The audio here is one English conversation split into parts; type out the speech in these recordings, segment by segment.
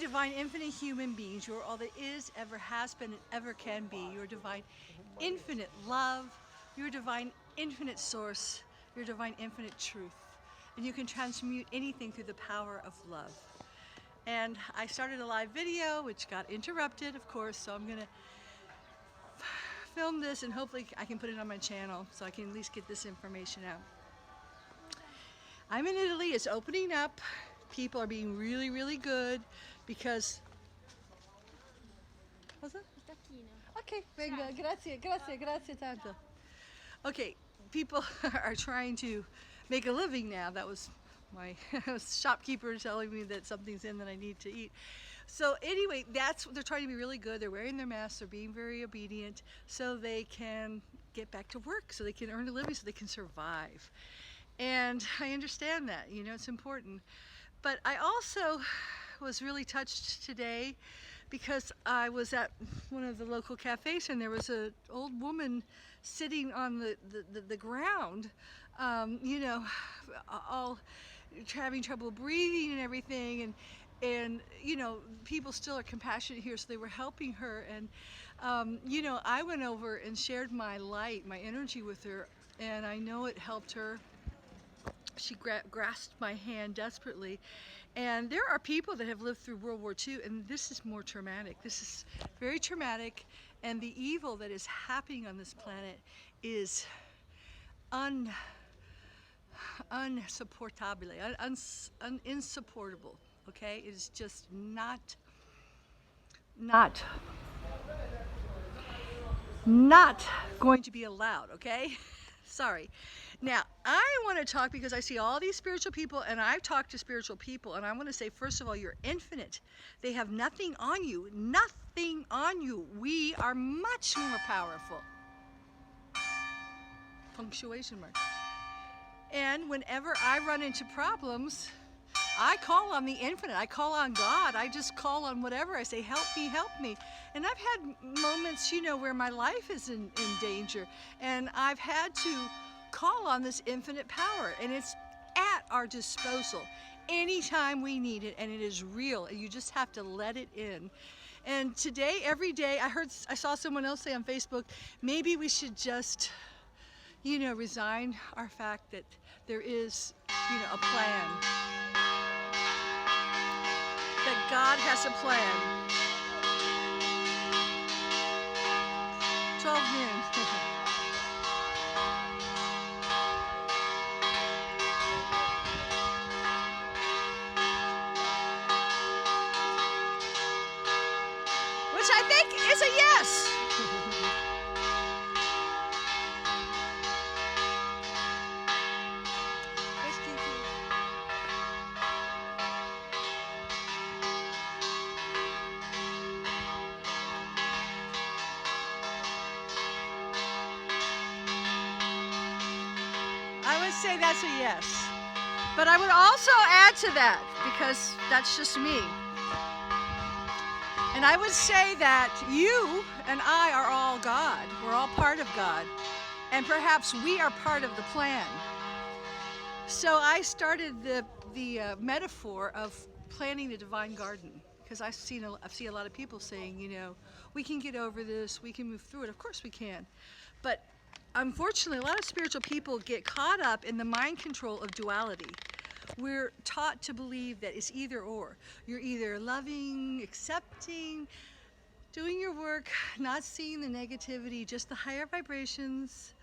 divine infinite human beings. You're all that is, ever has been, and ever can be. You're divine infinite love. You're divine infinite source. You're divine infinite truth. And you can transmute anything through the power of love. And I started a live video, which got interrupted, of course, so I'm gonna film this and hopefully I can put it on my channel so I can at least get this information out. I'm in Italy, it's opening up. People are being really, really good because... Cosa? Okay, venga, grazie, grazie, grazie tanto. Okay, people are trying to make a living now. That was my shopkeeper telling me that something's in that I need to eat. So anyway, they're trying to be really good. They're wearing their masks, they're being very obedient so they can get back to work, so they can earn a living, so they can survive. And I understand that, you know, it's important. But I also was really touched today because I was at one of the local cafes and there was an old woman sitting on the ground, you know, all having trouble breathing and everything, and you know, people still are compassionate here, so they were helping her. And you know, I went over and shared my light, my energy with her, and I know it helped her. She grasped my hand desperately. And there are people that have lived through World War II, and this is more traumatic. This is very traumatic, and the evil that is happening on this planet is insupportable, okay? It is just not going to be allowed, okay? Sorry. Now, I want to talk because I see all these spiritual people, and I've talked to spiritual people, and I want to say, first of all, you're infinite. They have nothing on you, nothing on you. We are much more powerful. Punctuation mark. And whenever I run into problems, I call on the infinite. I call on God. I just call on whatever. I say, help me, help me. And I've had moments, you know, where my life is in danger, and I've had to call on this infinite power, and it's at our disposal anytime we need it, and it is real, and you just have to let it in. And today, every day, I saw someone else say on Facebook, maybe we should just, you know, resign our fact that there is, you know, a plan. That God has a plan. 12 noon. Which I think is a yes. I would say that's a yes. But I would also add to that, because that's just me. And I would say that you and I are all God. We're all part of God. And perhaps we are part of the plan. So I started the metaphor of planting a divine garden, because I've seen a lot of people saying, you know, we can get over this, we can move through it. Of course we can. But unfortunately, a lot of spiritual people get caught up in the mind control of duality. We're taught to believe that it's either or. You're either loving, accepting, doing your work, not seeing the negativity, just the higher vibrations,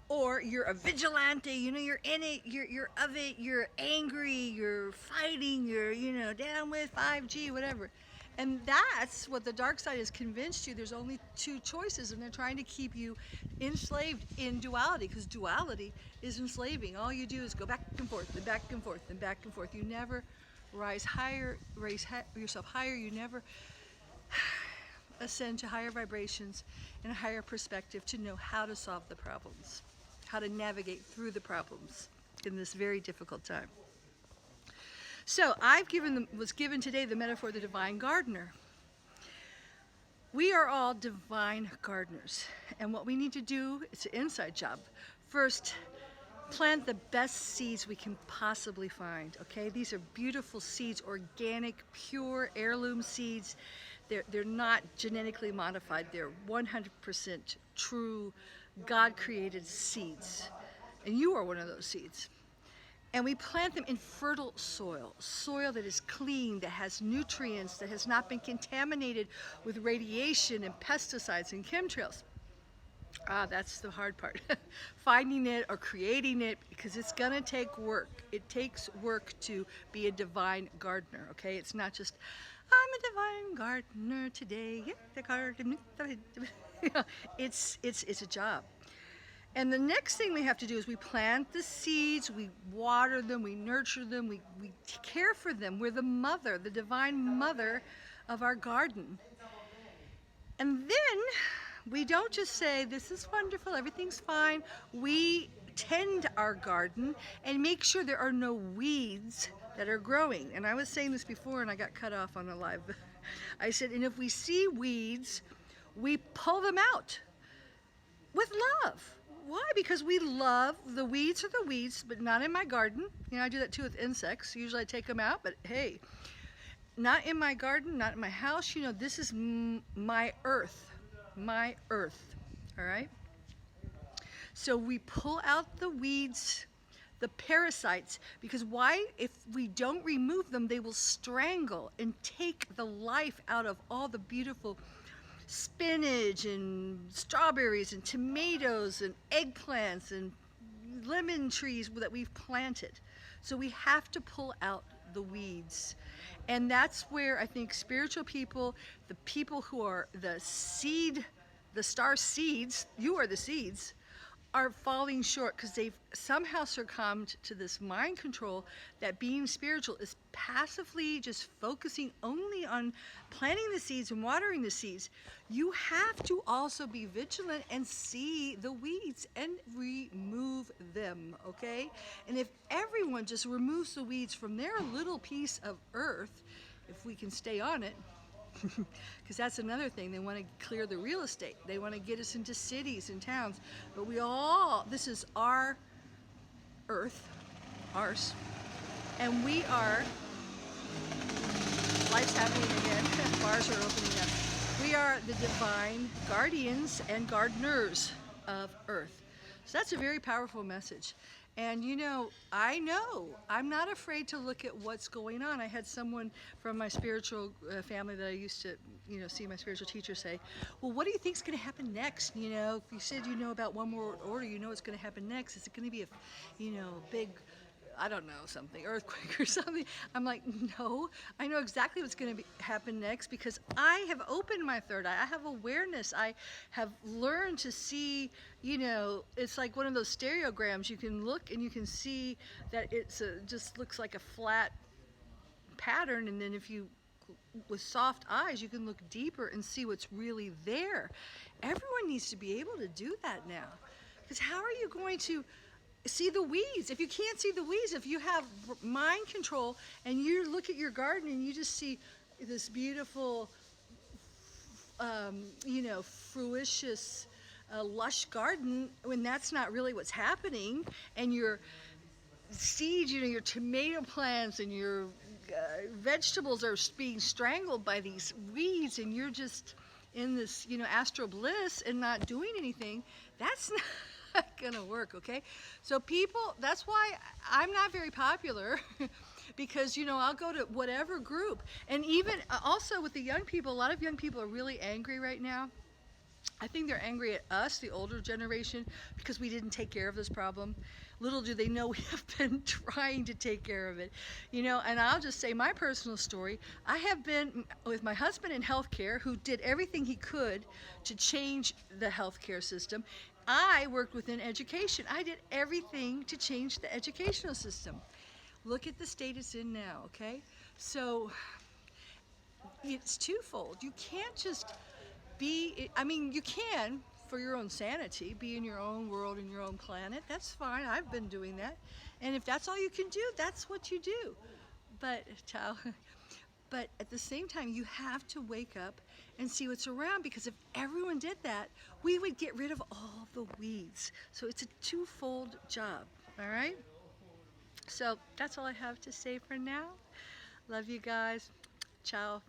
or you're a vigilante, you know, you're in it, you're of it, you're angry, you're fighting, you're, you know, down with 5G, whatever. And that's what the dark side has convinced you. There's only two choices, and they're trying to keep you enslaved in duality, because duality is enslaving. All you do is go back and forth and back and forth and back and forth. You never rise higher, raise yourself higher. You never ascend to higher vibrations and a higher perspective to know how to solve the problems, how to navigate through the problems in this very difficult time. So was given today the metaphor of the divine gardener. We are all divine gardeners, and what we need to do, it's an inside job. First, plant the best seeds we can possibly find, okay? These are beautiful seeds, organic, pure heirloom seeds. They're not genetically modified. They're 100% true, God-created seeds. And you are one of those seeds. And we plant them in fertile soil, soil that is clean, that has nutrients, that has not been contaminated with radiation and pesticides and chemtrails. That's the hard part. Finding it or creating it, because it's gonna take work. It takes work to be a divine gardener, okay? It's not just, I'm a divine gardener today, get the garden. It's a job. And the next thing we have to do is we plant the seeds, we water them, we nurture them, we care for them. We're the mother, the divine mother of our garden. And then we don't just say, this is wonderful, everything's fine. We tend our garden and make sure there are no weeds that are growing. And I was saying this before and I got cut off on a live. I said, and if we see weeds, we pull them out with love. Why? Because we love, the weeds are the weeds, but not in my garden. You know, I do that too with insects. Usually I take them out, but hey, not in my garden, not in my house. You know, this is my earth. My earth, all right? So we pull out the weeds, the parasites, because why? If we don't remove them, they will strangle and take the life out of all the beautiful spinach and strawberries and tomatoes and eggplants and lemon trees that we've planted. So we have to pull out the weeds. And that's where I think spiritual people, the people who are the seed, the star seeds, you are the seeds, are falling short because they've somehow succumbed to this mind control that being spiritual is passively just focusing only on planting the seeds and watering the seeds. You have to also be vigilant and see the weeds and remove them, okay? And if everyone just removes the weeds from their little piece of earth, if we can stay on it, because that's another thing, they want to clear the real estate. They want to get us into cities and towns. But this is our earth, ours, and we are, life's happening again, bars are opening up. We are the divine guardians and gardeners of earth. So that's a very powerful message. And you know, I'm not afraid to look at what's going on. I had someone from my spiritual family that I used to, see my spiritual teacher say, well, what do you think is going to happen next? You know, if you said you know about one more order, you know what's going to happen next. Is it going to be a, big, I don't know, something, earthquake or something? I'm like, no, I know exactly what's going to happen next because I have opened my third eye. I have awareness. I have learned to see, it's like one of those stereograms. You can look and you can see that just looks like a flat pattern. And then if you, with soft eyes, you can look deeper and see what's really there. Everyone needs to be able to do that now. Because how are you going to see the weeds? If you can't see the weeds, if you have mind control and you look at your garden and you just see this beautiful, fruitious, lush garden, when that's not really what's happening, and your seeds, your tomato plants and your vegetables are being strangled by these weeds, and you're just in this, astral bliss and not doing anything, that's not gonna work, okay? So people, that's why I'm not very popular because, I'll go to whatever group. And even also with the young people, a lot of young people are really angry right now. I think they're angry at us, the older generation, because we didn't take care of this problem. Little do they know we have been trying to take care of it. And I'll just say my personal story. I have been with my husband in healthcare who did everything he could to change the healthcare system. I worked within education. I did everything to change the educational system. Look at the state it's in now, okay? So it's twofold. You can't just you can, for your own sanity, be in your own world, in your own planet. That's fine. I've been doing that. And if that's all you can do, that's what you do. But at the same time, you have to wake up and see what's around, because if everyone did that, we would get rid of all the weeds. So it's a twofold job. All right? So that's all I have to say for now. Love you guys. Ciao.